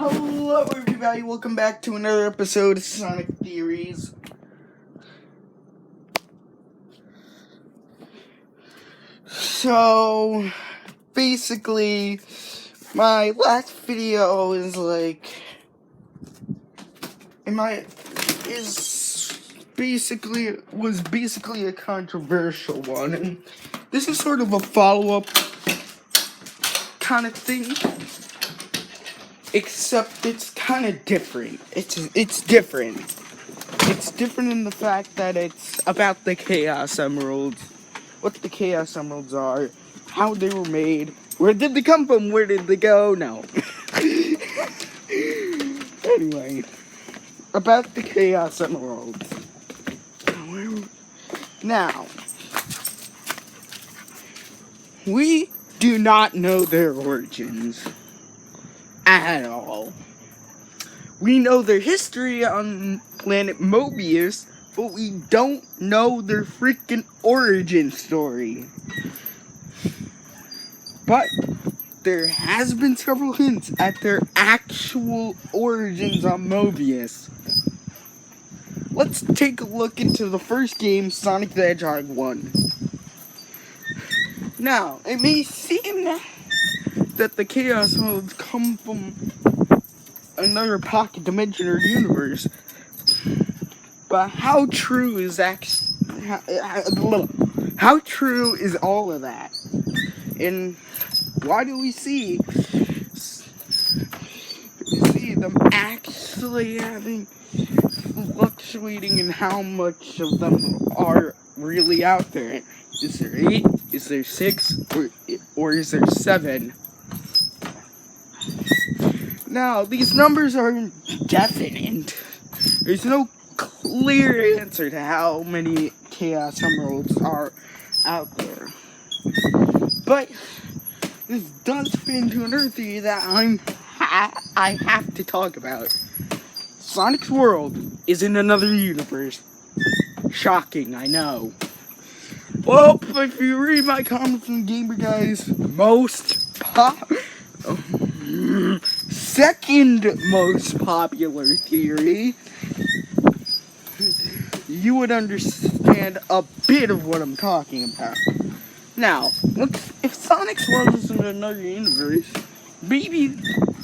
Hello everybody, welcome back to another episode of Sonic Theories. So, basically, my last video is basically a controversial one, and this is sort of a follow-up kind of thing. Except it's kind of different. It's different. It's different in the fact that it's about the Chaos Emeralds. What the Chaos Emeralds are. How they were made. Where did they come from? Where did they go? No. Anyway. About the Chaos Emeralds. Now. We do not know their origins. At all. We know their history on planet Mobius, but we don't know their freaking origin story. But there has been several hints at their actual origins on Mobius. Let's take a look into the first game, Sonic the Hedgehog 1. Now, it may seem that the Chaos Emeralds come from another pocket dimension or universe, but how true is how true is all of that? And why do we see them actually having fluctuating in how much of them are really out there? Is there 8? Is there 6? Or is there 7? Now, these numbers aren't definite. There's no clear answer to how many Chaos Emeralds are out there. But this does fit into another theory that I have to talk about. Sonic's world is in another universe. Shocking, I know. Well, if you read my comments from Gamer Guy's second most popular theory, you would understand a bit of what I'm talking about. Now, if Sonic's world is in another universe,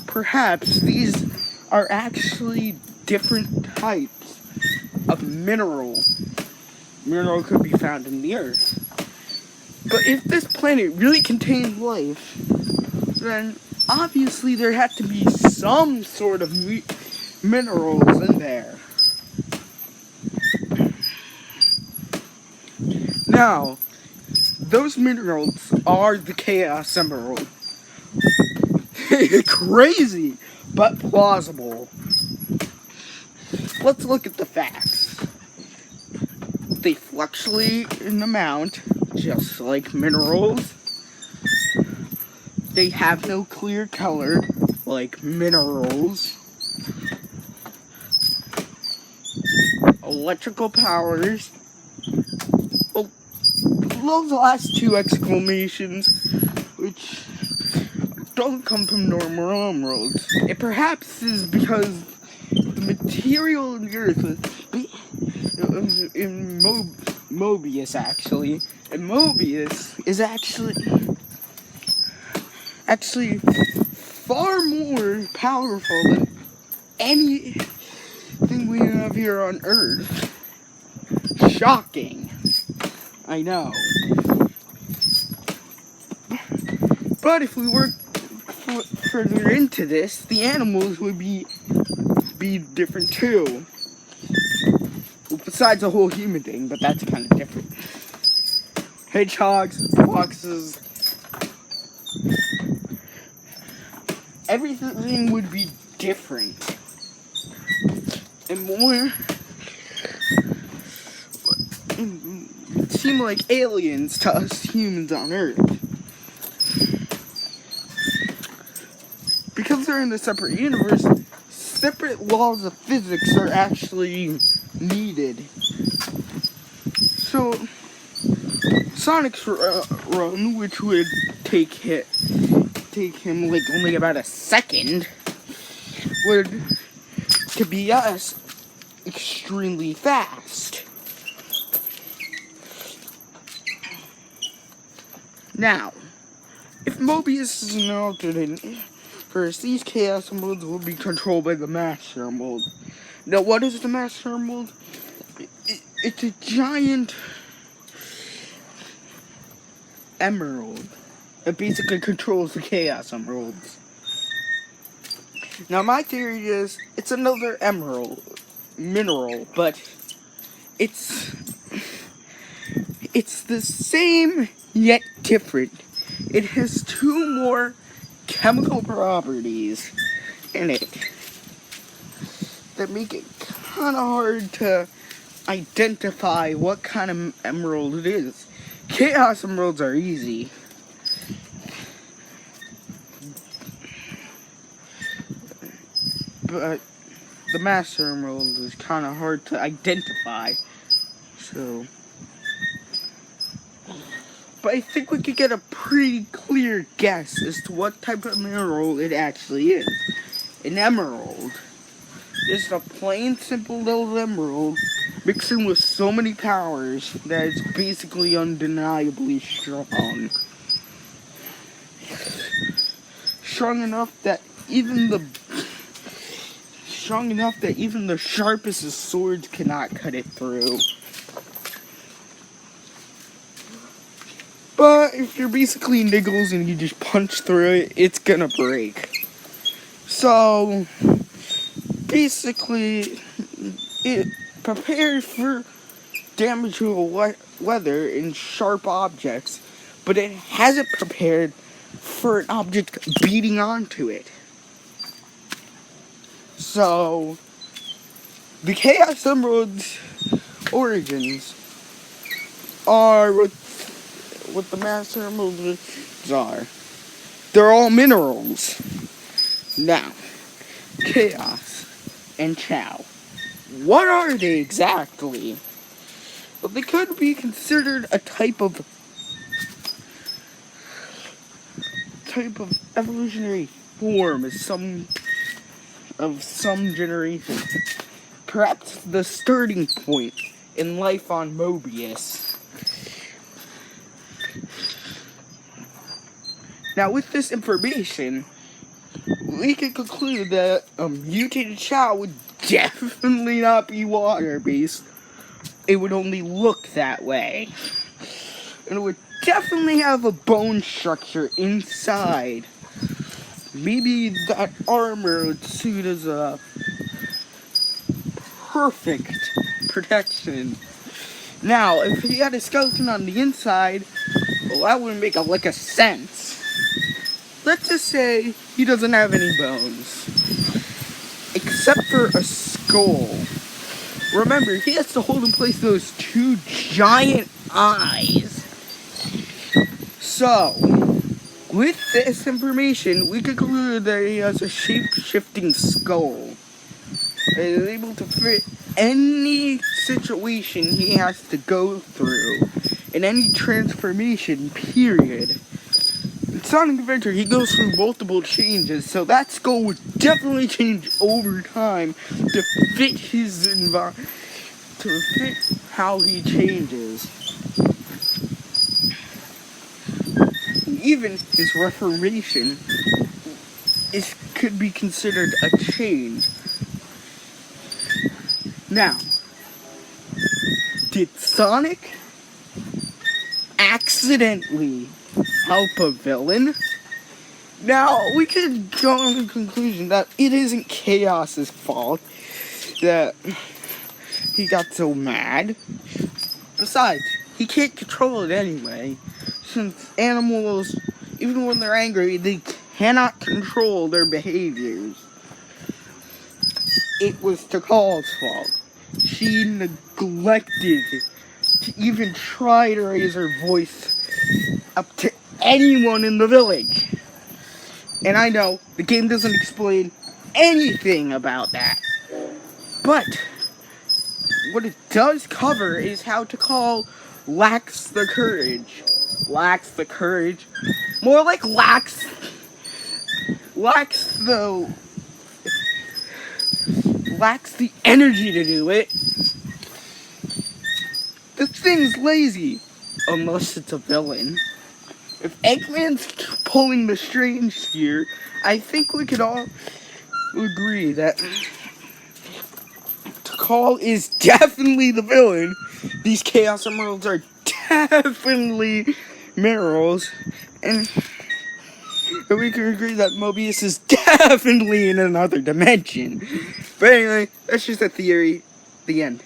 perhaps these are actually different types of mineral. Mineral could be found in the Earth. But if this planet really contains life, then obviously there had to be some sort of minerals in there. Now, those minerals are the Chaos Emerald. Crazy, but plausible. Let's look at the facts. They fluctuate in amount, just like minerals. They have no clear color, like minerals. Electrical powers. Well, those last two exclamations, which don't come from normal emeralds. It perhaps is because the material in the Earth in Mobius, actually. And Mobius is actually far more powerful than anything we have here on Earth. Shocking. I know. But if we work further into this, the animals would be different too. Well, besides the whole human thing, but that's kind of different. Hedgehogs, foxes, everything would be different and more. It seemed like aliens to us humans on Earth. Because they're in a separate universe, separate laws of physics are actually needed. So, Sonic's run, which would take him like only about a second, would, to be us, extremely fast. Now, if Mobius is an alternate, first, these Chaos Emeralds will be controlled by the Master Emerald. Now, what is the Master Emerald? It's a giant emerald. It basically controls the Chaos Emeralds. Now, my theory is it's another emerald mineral, but it's the same yet different. It has two more chemical properties in it that make it kind of hard to identify what kind of emerald it is. Chaos Emeralds are easy. But the Master Emerald is kind of hard to identify. So, but I think we could get a pretty clear guess as to what type of mineral it actually is. An emerald. Just a plain, simple little emerald mixing with so many powers that it's basically undeniably strong. Strong enough that even the sharpest of swords cannot cut it through. But if you're basically Niggles and you just punch through it, it's gonna break. So, basically, it prepares for damage to weather and sharp objects, but it hasn't prepared for an object beating onto it. So, the Chaos Emerald's origins are what the Master Emeralds are. They're all minerals. Now, Chaos and Chao. What are they exactly? Well, they could be considered a type of evolutionary form of some generation. Perhaps the starting point in life on Mobius. Now, with this information, we can conclude that a mutated Chao would definitely not be water-based. It would only look that way. And it would definitely have a bone structure inside. Maybe that armor would suit as a perfect protection. Now, if he had a skeleton on the inside, well, that wouldn't make a lick of sense. Let's just say he doesn't have any bones. Except for a skull. Remember, he has to hold in place those two giant eyes. So, with this information, we could conclude that he has a shape-shifting skull. It is able to fit any situation he has to go through. In any transformation, period. In Sonic Adventure, he goes through multiple changes, so that skull would definitely change over time to fit his environment, to fit how he changes. Even his reformation could be considered a change. Now, did Sonic accidentally help a villain? Now, we could draw to the conclusion that it isn't Chaos's fault that he got so mad. Besides, he can't control it anyway, since animals, even when they're angry, they cannot control their behaviors. It was Tikal's fault. She neglected to even try to raise her voice up to anyone in the village. And I know, the game doesn't explain anything about that. But, what it does cover is how Tikal lacks the courage. Lacks the courage. More like lacks the lacks the energy to do it. This thing's lazy, unless it's a villain. If Eggman's pulling the strings here, I think we could all agree that Tikal is definitely the villain. These Chaos Emeralds are definitely minerals, and we can agree that Mobius is definitely in another dimension. But anyway, that's just a theory. The end.